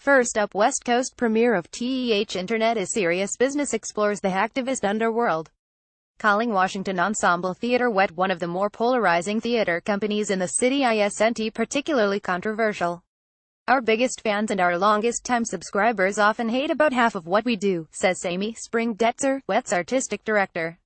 First up, West Coast premiere of TEH Internet is Serious Business explores the hacktivist underworld. Calling Washington Ensemble Theater wet, one of the more polarizing theater companies in the city, isn't particularly controversial. Our biggest fans and our longest-time subscribers often hate about half of what we do, says Amy Spring-Detzer, Wet's artistic director.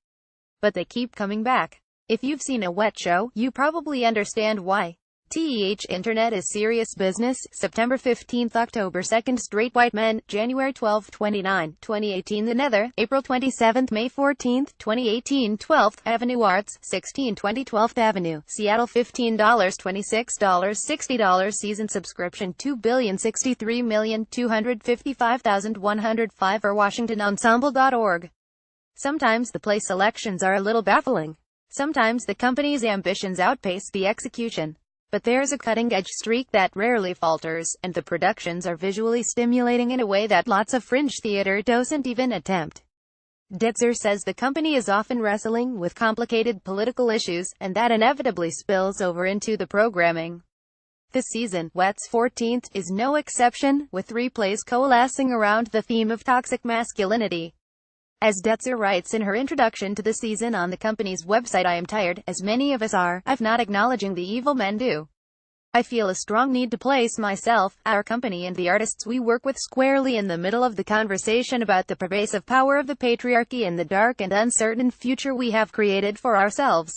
But they keep coming back. If you've seen a Wet show, you probably understand why. TEH Internet is Serious Business, September 15th, October 2nd, Straight White Men, January 12, 2018 The Nether, April 27th, May 14th, 2018 12th Avenue Arts, 1620 12th Avenue, Seattle $15, $26, $60 season subscription $2,063,255,105 or WashingtonEnsemble.org. Sometimes the play selections are a little baffling. Sometimes the company's ambitions outpace the execution. But there's a cutting-edge streak that rarely falters, and the productions are visually stimulating in a way that lots of fringe theater doesn't even attempt. Detzer says the company is often wrestling with complicated political issues, and that inevitably spills over into the programming. This season, Wet's 14th, is no exception, with 3 plays coalescing around the theme of toxic masculinity. As Detzer writes in her introduction to the season on the company's website, I am tired, as many of us are, of not acknowledging the evil men do. I feel a strong need to place myself, our company and the artists we work with squarely in the middle of the conversation about the pervasive power of the patriarchy and the dark and uncertain future we have created for ourselves.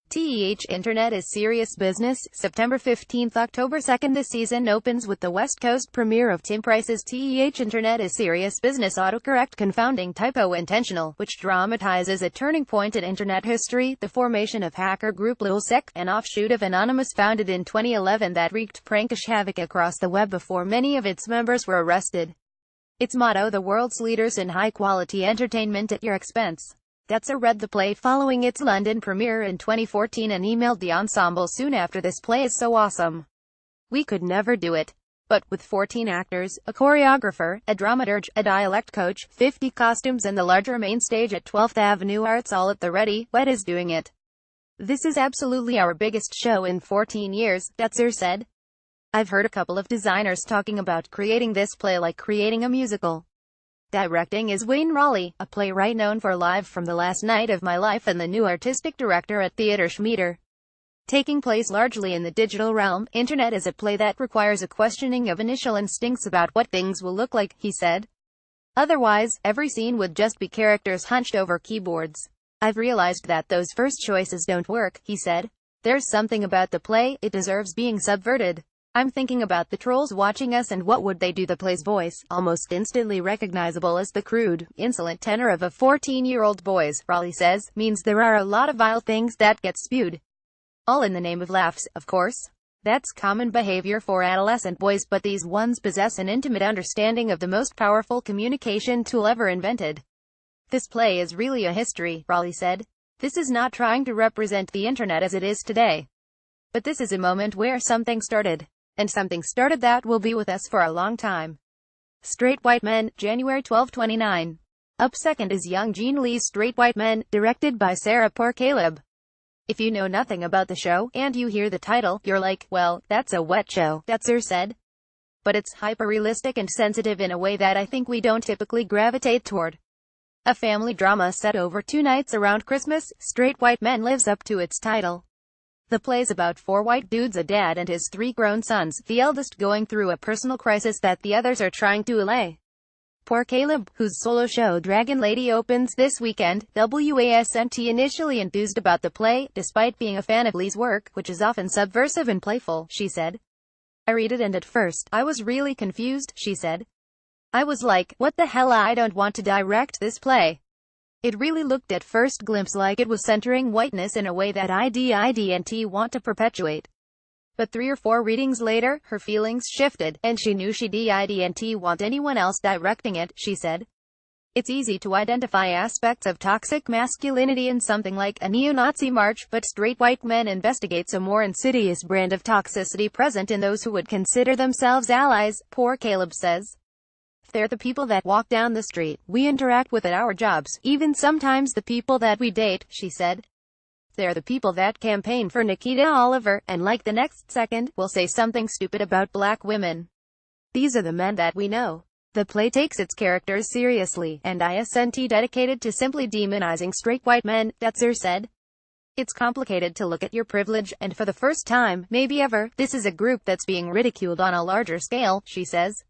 TEH Internet is Serious Business, September 15th, October 2nd. This season opens with the West Coast premiere of Tim Price's TEH Internet is Serious Business autocorrect confounding typo intentional, which dramatizes a turning point in Internet history, the formation of hacker group LulzSec, an offshoot of Anonymous founded in 2011 that wreaked prankish havoc across the web before many of its members were arrested. Its motto: the world's leaders in high-quality entertainment at your expense. Detzer read the play following its London premiere in 2014 and emailed the ensemble soon after. This play is so awesome. We could never do it. But, with 14 actors, a choreographer, a dramaturge, a dialect coach, 50 costumes and the larger main stage at 12th Avenue Arts all at the ready, Wet is doing it. This is absolutely our biggest show in 14 years, Detzer said. I've heard a couple of designers talking about creating this play like creating a musical. Directing is Wayne Raleigh, a playwright known for Live from the Last Night of My Life and the new artistic director at Theater Schmieder. Taking place largely in the digital realm, Internet is a play that requires a questioning of initial instincts about what things will look like, he said. Otherwise, every scene would just be characters hunched over keyboards. I've realized that those first choices don't work, he said. There's something about the play, it deserves being subverted. I'm thinking about the trolls watching us and what would they do. The play's voice, almost instantly recognizable as the crude, insolent tenor of a 14-year-old boy's, Raleigh says, means there are a lot of vile things that get spewed. All in the name of laughs, of course. That's common behavior for adolescent boys, but these ones possess an intimate understanding of the most powerful communication tool ever invented. This play is really a history, Raleigh said. This is not trying to represent the internet as it is today. But this is a moment where something started. And something started that will be with us for a long time. Straight White Men, January 12, 2019. Up second is Young Jean Lee's Straight White Men, directed by Sarah Poor-Caleb. If you know nothing about the show, and you hear the title, you're like, well, that's a Wet show, Detzer said. But it's hyper-realistic and sensitive in a way that I think we don't typically gravitate toward. A family drama set over 2 nights around Christmas, Straight White Men lives up to its title. The play's about 4 white dudes, a dad and his 3 grown sons, the eldest going through a personal crisis that the others are trying to allay. Poor-Caleb, whose solo show Dragon Lady opens this weekend, wasn't initially enthused about the play, despite being a fan of Lee's work, which is often subversive and playful, she said. I read it and at first, I was really confused, she said. I was like, what the hell, I don't want to direct this play. It really looked at first glimpse like it was centering whiteness in a way that I didn't want to perpetuate. But 3 or 4 readings later, her feelings shifted, and she knew she didn't want anyone else directing it, she said. It's easy to identify aspects of toxic masculinity in something like a neo-Nazi march, but Straight White Men investigates a more insidious brand of toxicity present in those who would consider themselves allies, Poor-Caleb says. They're the people that walk down the street, we interact with at our jobs, even sometimes the people that we date, she said. They're the people that campaign for Nikita Oliver, and like the next second, will say something stupid about black women. These are the men that we know. The play takes its characters seriously, and isn't dedicated to simply demonizing straight white men, Detzer said. It's complicated to look at your privilege, and for the first time, maybe ever, this is a group that's being ridiculed on a larger scale, she says.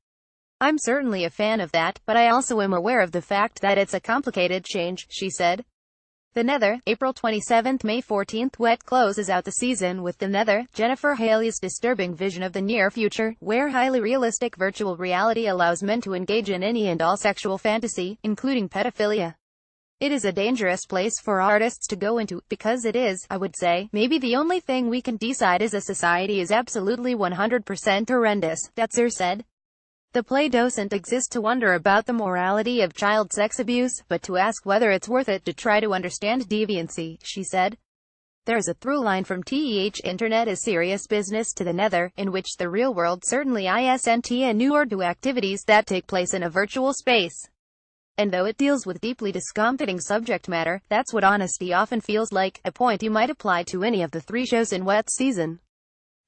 I'm certainly a fan of that, but I also am aware of the fact that it's a complicated change, she said. The Nether, April 27th–May 14th. Wet closes out the season with The Nether, Jennifer Haley's disturbing vision of the near future, where highly realistic virtual reality allows men to engage in any and all sexual fantasy, including pedophilia. It is a dangerous place for artists to go into, because it is, I would say, maybe the only thing we can decide as a society is absolutely 100% horrendous, Detzer said. The play doesn't exist to wonder about the morality of child sex abuse, but to ask whether it's worth it to try to understand deviancy, she said. There's a through line from internet is serious business to The Nether, in which the real world certainly isn't inured to activities that take place in a virtual space. And though it deals with deeply discomforting subject matter, that's what honesty often feels like, a point you might apply to any of the 3 shows in Wet season.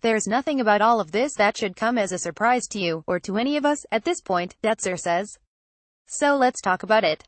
There's nothing about all of this that should come as a surprise to you, or to any of us, at this point, Detzer says. So let's talk about it.